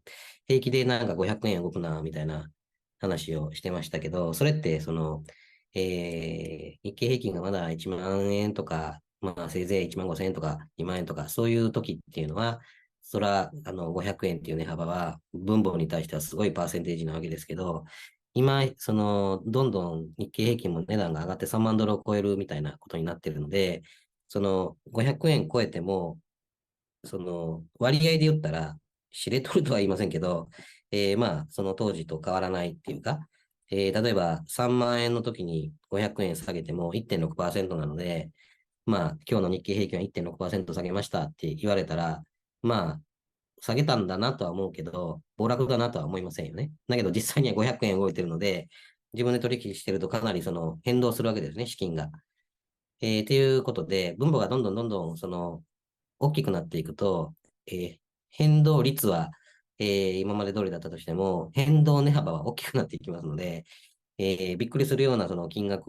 平気でなんか500円動くな、みたいな話をしてましたけど、それってその、日経平均がまだ1万円とか、まあせいぜい1万5千円とか2万円とか、そういう時っていうのは、そら、500円っていう値幅は分母に対してはすごいパーセンテージなわけですけど、今、その、どんどん日経平均も値段が上がって3万ドルを超えるみたいなことになってるので、その500円超えても、その割合で言ったら、知れとるとは言いませんけど、まあ、その当時と変わらないっていうか、例えば3万円の時に500円下げても1.6%なので、まあ、今日の日経平均は1.6%下げましたって言われたら、まあ、下げたんだなとは思うけど、暴落だなとは思いませんよね。だけど実際には500円動いてるので、自分で取引してるとかなりその変動するわけですね、資金が。っていうことで、分母がどんどんどんどんその大きくなっていくと、変動率は、今まで通りだったとしても、変動値幅は大きくなっていきますので、びっくりするようなその金額、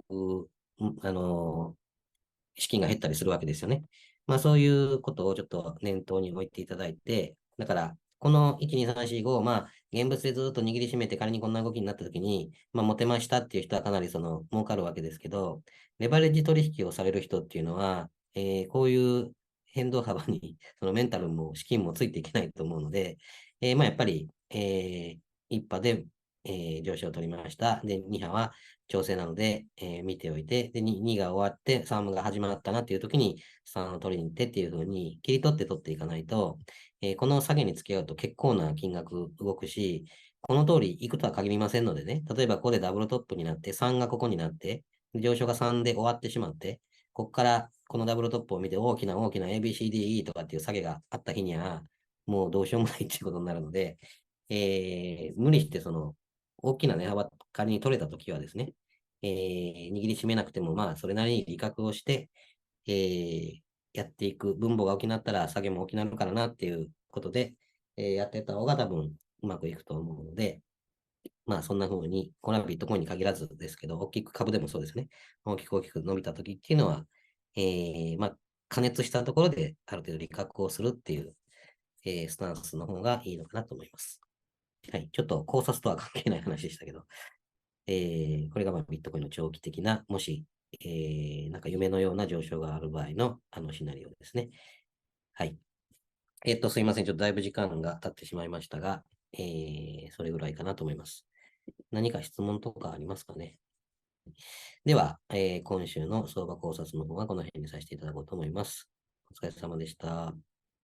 資金が減ったりするわけですよね。まあそういうことをちょっと念頭に置いていただいて、だから、この1、2、3、4、5、まあ現物でずっと握りしめて仮にこんな動きになったときに、まあ持てましたっていう人はかなりその儲かるわけですけど、レバレッジ取引をされる人っていうのは、こういう変動幅にそのメンタルも資金もついていけないと思うので、まあやっぱり、1波で、上昇を取りました。で、2波は調整なので、見ておいて、で、2が終わって、3が始まったなっていう時に、3を取りに行ってっていう風に切り取って取っていかないと、この下げにつけようと結構な金額動くし、この通り行くとは限りませんのでね、例えばここでダブルトップになって、3がここになって、上昇が3で終わってしまって、ここからこのダブルトップを見て大きな大きな ABCDE とかっていう下げがあった日には、もうどうしようもないっていうことになるので、無理してその大きな値幅仮に取れたときはですね、握りしめなくても、まあ、それなりに利確をして、やっていく、分母が大きくなったら下げも大きくなるからなっていうことで、やってた方が多分うまくいくと思うので、まあそんな風に、これはビットコインに限らずですけど、大きく株でもそうですね。大きく伸びた時っていうのは、まあ加熱したところである程度利確をするっていう、スタンスの方がいいのかなと思います。はい。ちょっと考察とは関係ない話でしたけど、これがまあビットコインの長期的な、もし、なんか夢のような上昇がある場合のあのシナリオですね。はい。すいません。ちょっとだいぶ時間が経ってしまいましたが、それぐらいかなと思います。何か質問とかありますかね。では、今週の相場考察の方はこの辺にさせていただこうと思います。お疲れ様でした。